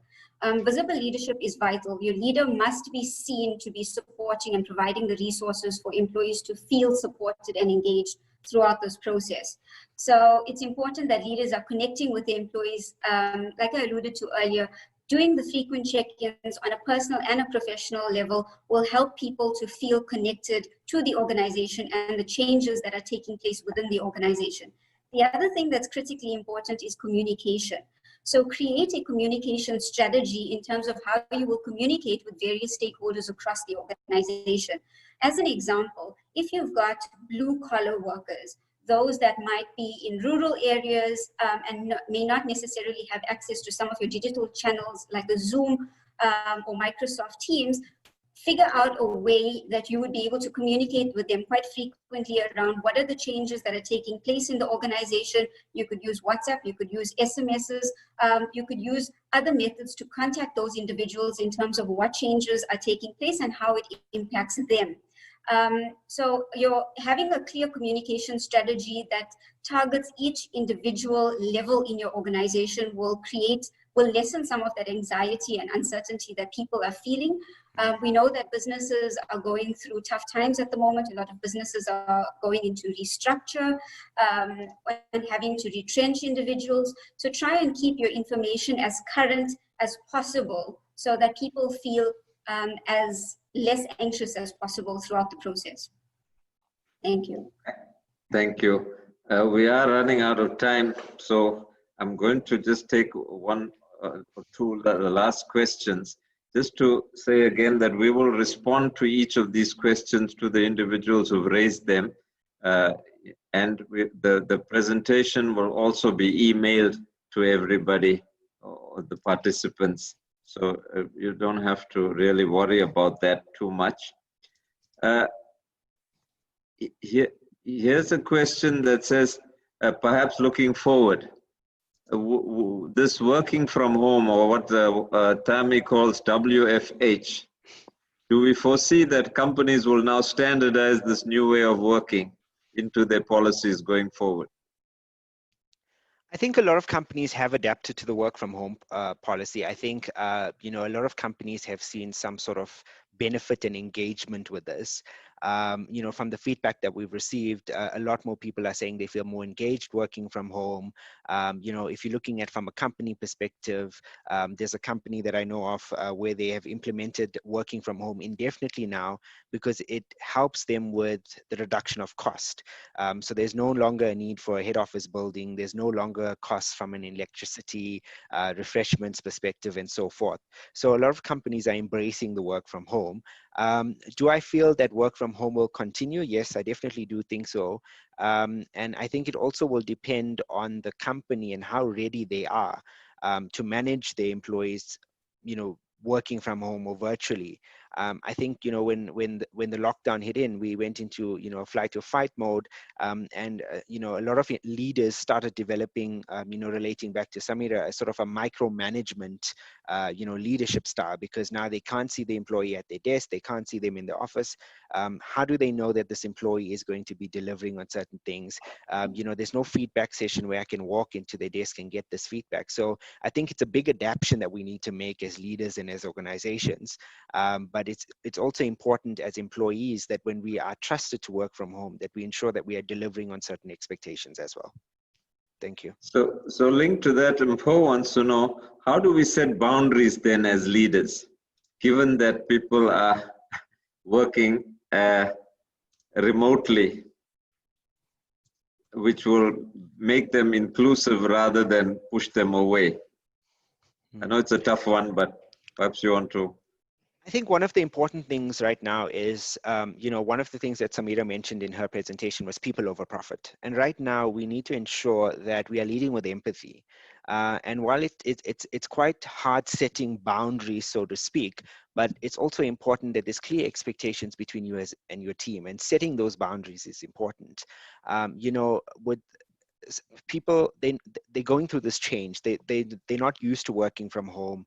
Speaker 2: Visible leadership is vital. Your leader must be seen to be supporting and providing the resources for employees to feel supported and engaged throughout this process. So it's important that leaders are connecting with their employees, like I alluded to earlier. Doing the frequent check-ins on a personal and a professional level will help people to feel connected to the organization and the changes that are taking place within the organization. The other thing that's critically important is communication. So create a communication strategy in terms of how you will communicate with various stakeholders across the organization. As an example, if you've got blue-collar workers, those that might be in rural areas and may not necessarily have access to some of your digital channels like a Zoom or Microsoft Teams, figure out a way that you would be able to communicate with them quite frequently around what are the changes that are taking place in the organization. You could use WhatsApp, you could use SMSs, you could use other methods to contact those individuals in terms of what changes are taking place and how it impacts them. So you're having a clear communication strategy that targets each individual level in your organization will lessen some of that anxiety and uncertainty that people are feeling. We know that businesses are going through tough times at the moment. A lot of businesses are going into restructure and having to retrench individuals. So try and keep your information as current as possible so that people feel as less anxious as possible throughout the process. Thank you.
Speaker 1: Thank you. We are running out of time, so I'm going to just take one or two last questions. Just to say again that we will respond to each of these questions to the individuals who've raised them. And the presentation will also be emailed to everybody, or the participants. So you don't have to really worry about that too much. Here's a question that says, perhaps looking forward, this working from home, or what Tammy calls WFH, do we foresee that companies will now standardize this new way of working into their policies going forward?
Speaker 3: I think a lot of companies have adapted to the work from home policy. I think, a lot of companies have seen some sort of benefit and engagement with this. You know, from the feedback that we've received, a lot more people are saying they feel more engaged working from home. You know, if you're looking at from a company perspective, there's a company that I know of where they have implemented working from home indefinitely now because it helps them with the reduction of cost. So there's no longer a need for a head office building. There's no longer costs from an electricity, refreshments perspective, and so forth. So a lot of companies are embracing the work from home. Do I feel that work from home will continue? Yes, I definitely do think so. And I think it also will depend on the company and how ready they are to manage their employees, you know, working from home or virtually. I think, you know, when the lockdown hit in, we went into, you know, a flight or fight mode, and you know, a lot of leaders started developing, you know, relating back to Samira, a sort of a micromanagement, you know, leadership style, because now they can't see the employee at their desk, they can't see them in the office. How do they know that this employee is going to be delivering on certain things? You know, there's no feedback session where I can walk into their desk and get this feedback. So I think it's a big adaptation that we need to make as leaders and as organizations. But it's also important as employees that when we are trusted to work from home, that we ensure that we are delivering on certain expectations as well. Thank you.
Speaker 1: So linked to that, Mpho wants to know, how do we set boundaries then as leaders, given that people are working remotely, which will make them inclusive rather than push them away? I know it's a tough one, but perhaps you want to.
Speaker 3: I think one of the important things right now is, you know, one of the things that Samira mentioned in her presentation was people over profit. And right now we need to ensure that we are leading with empathy. And while it's quite hard setting boundaries, so to speak, but it's also important that there's clear expectations between you and your team, and setting those boundaries is important. You know, with people, they're going through this change. They're not used to working from home.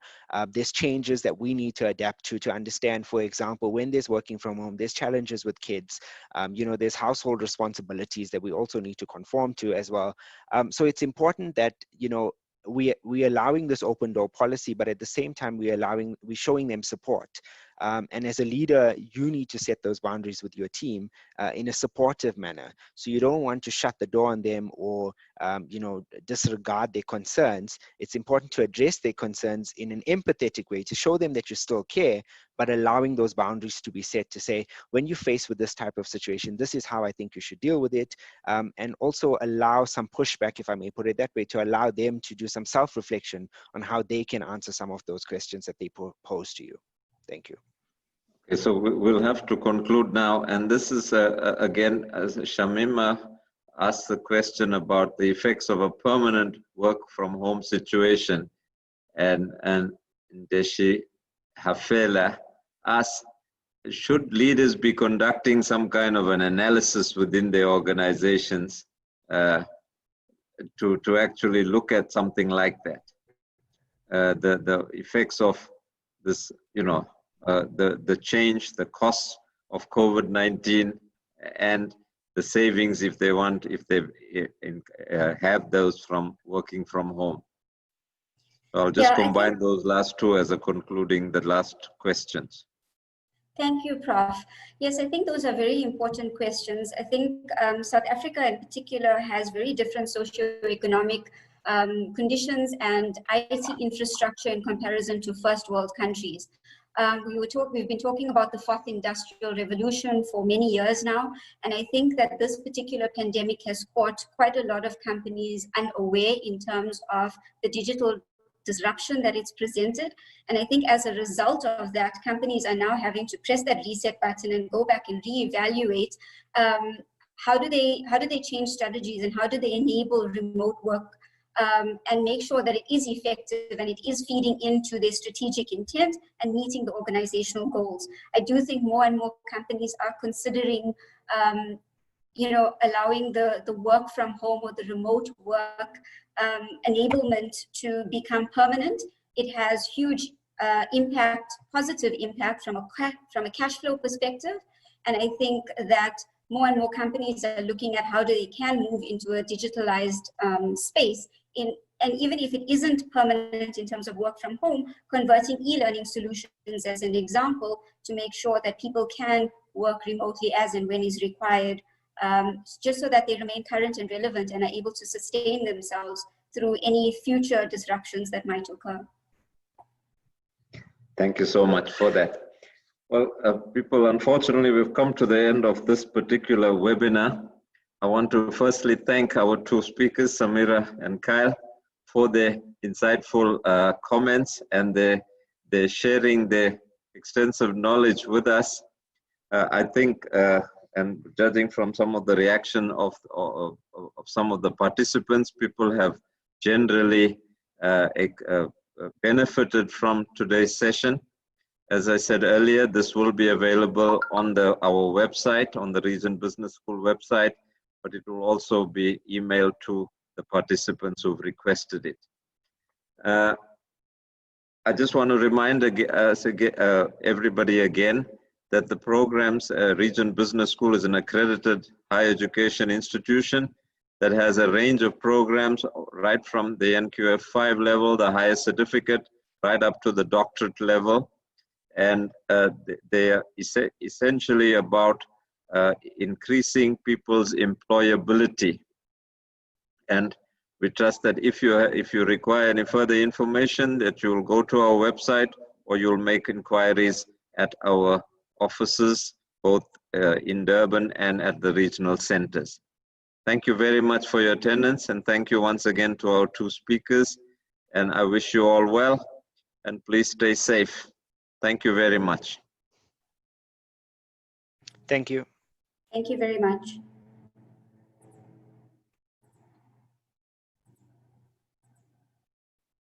Speaker 3: There's changes that we need to adapt to understand. For example, when there's working from home, there's challenges with kids. You know, there's household responsibilities that we also need to conform to as well. So it's important that, you know, we're allowing this open door policy, but at the same time, we're showing them support. And as a leader, you need to set those boundaries with your team in a supportive manner. So you don't want to shut the door on them or, you know, disregard their concerns. It's important to address their concerns in an empathetic way to show them that you still care, but allowing those boundaries to be set to say, when you're faced with this type of situation, this is how I think you should deal with it. And also allow some pushback, if I may put it that way, to allow them to do some self-reflection on how they can answer some of those questions that they pose to you. Thank you.
Speaker 1: Okay, so we'll have to conclude now. And this is, again, as Shamima asked the question about the effects of a permanent work from home situation. And Deshi Hafela asked, should leaders be conducting some kind of an analysis within their organizations to actually look at something like that? The effects of this, you know, the change, the costs of COVID-19, and the savings if they have those from working from home. So I'll just combine those last two as a concluding the last questions.
Speaker 2: Thank you, Prof. Yes, I think those are very important questions. I think South Africa in particular has very different socioeconomic conditions and IT infrastructure in comparison to first world countries. We've been talking about the fourth industrial revolution for many years now, and I think that this particular pandemic has caught quite a lot of companies unaware in terms of the digital disruption that it's presented. And I think as a result of that, companies are now having to press that reset button and go back and reevaluate how do they change strategies and how do they enable remote work and make sure that it is effective and it is feeding into their strategic intent and meeting the organizational goals. I do think more and more companies are considering you know, allowing the work from home or the remote work enablement to become permanent. It has huge impact, positive impact from a cash flow perspective. And I think that more and more companies are looking at how they can move into a digitalized space and even if it isn't permanent in terms of work from home, converting e-learning solutions as an example to make sure that people can work remotely as and when is required, just so that they remain current and relevant and are able to sustain themselves through any future disruptions that might occur.
Speaker 1: Thank you so much for that. Well, people, unfortunately, we've come to the end of this particular webinar. I want to firstly thank our two speakers, Samira and Kyle, for their insightful comments and their sharing their extensive knowledge with us. I think, and judging from some of the reaction of some of the participants, people have generally benefited from today's session. As I said earlier, this will be available on our website, on the Region Business School website, but it will also be emailed to the participants who've requested it. I just want to remind everybody again that the programs, Region Business School is an accredited higher education institution that has a range of programs right from the NQF 5 level, the highest certificate, right up to the doctorate level. And they are essentially about increasing people's employability. And we trust that if you require any further information, that you will go to our website or you'll make inquiries at our offices, both in Durban and at the regional centers. Thank you very much for your attendance, and thank you once again to our two speakers. And I wish you all well, and please stay safe. Thank you very much.
Speaker 3: Thank you.
Speaker 2: Thank you very much.